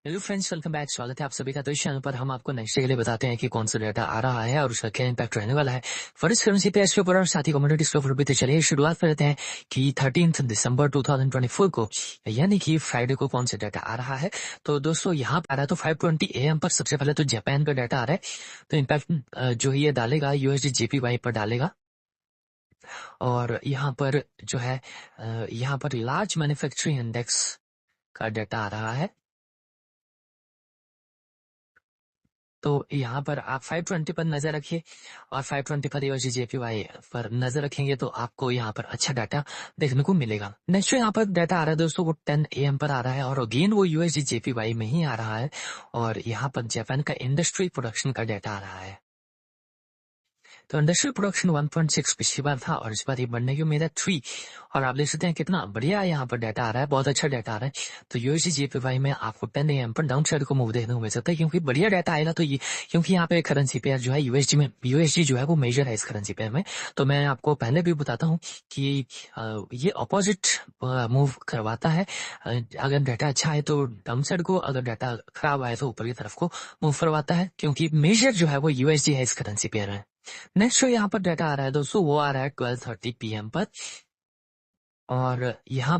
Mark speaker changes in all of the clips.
Speaker 1: Hello friends, welcome back. स्वागत है आप सभी का। तो इस चैनल पर हम आपको नेक्स्ट डे के लिए बताते हैं कि कौन सा डाटा आ रहा है और उसका क्या इम्पैक्ट रहने वाला है फॉरेक्स करेंसी पे, इसके ऊपर और साथ ही कमोडिटीज के ऊपर भी। तो चलिए शुरुआत करते हैं कि 13 दिसंबर 2024 को यानी कि फ्राइडे को कौन सा डाटा आ रहा है। तो दोस्तों यहाँ पर आ रहा है तो 5:20 AM पर सबसे पहले तो जापान का डाटा आ रहा है। तो इम्पैक्ट जो ये डालेगा यूएसडी जेपीवाई पर डालेगा। और यहाँ पर जो है यहाँ पर लार्ज मैन्युफैक्चरिंग इंडेक्स का डाटा आ रहा है। तो यहाँ पर आप 520 पर नजर रखिए और 520 पर यूएसडी जेपीवाई पर नजर रखेंगे तो आपको यहाँ पर अच्छा डाटा देखने को मिलेगा। नेक्स्ट यहाँ पर डाटा आ रहा है दोस्तों, वो 10 AM पर आ रहा है और अगेन वो यूएसडी जेपीवाई में ही आ रहा है। और यहाँ पर जापान का इंडस्ट्री प्रोडक्शन का डाटा आ रहा है। तो इंडस्ट्रियल प्रोडक्शन 1.6 पिछली बार था और इस बार ये बढ़ने की उम्मीद है 3। और आप देख सकते हैं कितना बढ़िया यहाँ पर डाटा आ रहा है, बहुत अच्छा डाटा आ रहा है। तो यूएसडी जेपीवाई में आपको 10 AM पर डाउन साइड को मूव देखने को मिल सकता है, क्योंकि बढ़िया डाटा आएगा। तो ये क्योंकि यहाँ पे करेंसी पेयर जो है यूएसडी जो है वो मेजर है इस करेंसी पेयर में। तो मैं आपको पहले भी बताता हूँ कि ये अपोजिट मूव करवाता है। अगर डाटा अच्छा है तो डाउन साइड को, अगर डाटा खराब आए तो ऊपर की तरफ को मूव करवाता है, क्योंकि मेजर जो है वो यूएसडी है इस करेंसी पेयर में। नेक्स्ट जो यहाँ पर डाटा आ रहा है दोस्तों, वो आ रहा है 12:30 PM पर। और यहाँ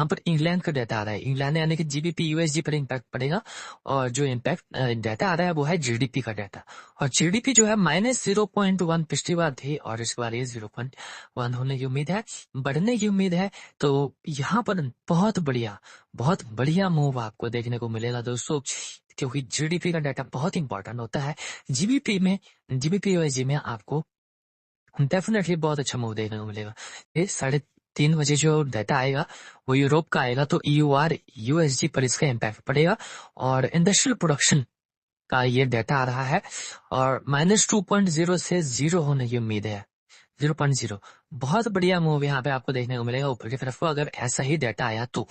Speaker 1: पर इंग्लैंड का डाटा आ रहा है। इंग्लैंड यानी कि जीबीपी यूएसडी पर इम्पैक्ट पड़ेगा। और जो इम्पैक्ट डाटा आ रहा है वो है जीडीपी का डाटा। और जीडीपी जो है -0.1 पिछली बार थी और इस बार ये 0.1 होने की उम्मीद है, बढ़ने की उम्मीद है। तो यहाँ पर बहुत बढ़िया मूव आपको देखने को मिलेगा दोस्तों, क्योंकि जीडीपी का डाटा बहुत इंपॉर्टेंट होता है। जीबीपी यूएसडी में आपको डेफिनेटली बहुत अच्छा मूव देखने को मिलेगा। ये 3:30 जो डाटा आएगा वो यूरोप का आएगा, तो ईयूआर यूएसडी पर इसका इम्पैक्ट पड़ेगा। और इंडस्ट्रियल प्रोडक्शन का ये डाटा आ रहा है और -2.0 से 0 होने की उम्मीद है। 0.0 बहुत बढ़िया मूव यहाँ पे आपको देखने को मिलेगा ऊपर की तरफ को, अगर ऐसा ही डाटा आया तो।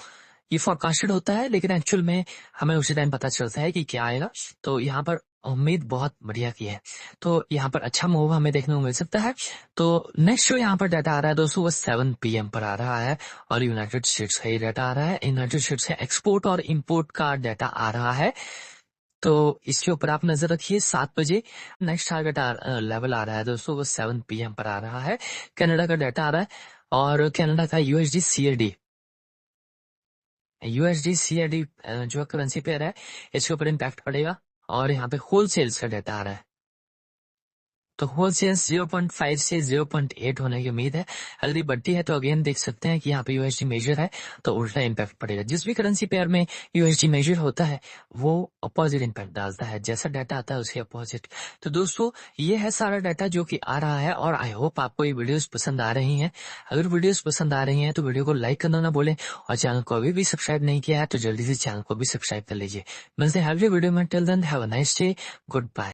Speaker 1: ये फोरकास्टेड होता है, लेकिन एक्चुअल में हमें उसी टाइम पता चलता है कि क्या आएगा। तो यहाँ पर उम्मीद बहुत बढ़िया की है, तो यहाँ पर अच्छा मूव हमें देखने को मिल सकता है। तो नेक्स्ट जो यहाँ पर डाटा आ रहा है दोस्तों, वो 7 PM पर आ रहा है और यूनाइटेड स्टेट्स का ही डाटा आ रहा है। यूनाइटेड स्टेट्स से एक्सपोर्ट और इम्पोर्ट का डाटा आ रहा है, तो इसके ऊपर आप नजर रखिए। 7 बजे नेक्स्ट टारगेट लेवल आ रहा है दोस्तों, वो 7 PM पर आ रहा है। कनाडा का डाटा आ रहा है और कनाडा का यूएसडी सीएडी जो करेंसी पेयर है इसके ऊपर इम्पैक्ट पड़ेगा। और यहाँ पे होलसेल्स का डाटा आ रहा है, तो होलसेल 0.5 से 0.8 होने की उम्मीद है। अगर ये बढ़ती है तो अगेन देख सकते हैं कि यहाँ पे यूएसडी मेजर है, तो उल्टा इम्पैक्ट पड़ेगा। जिस भी करेंसी पेयर में यूएसडी मेजर होता है वो अपोजिट इम्पैक्ट डालता है, जैसा डाटा आता है उसके अपोजिट। तो दोस्तों ये है सारा डाटा जो कि आ रहा है और आई होप आपको ये वीडियोस पसंद आ रही हैं। अगर वीडियोस पसंद आ रही हैं तो वीडियो को लाइक करना ना भूलें, और चैनल को अभी भी सब्सक्राइब नहीं किया है तो जल्दी से चैनल को भी सब्सक्राइब कर लीजिए। मिलते हैं अगले वीडियो में। Till then have a nice day, good bye.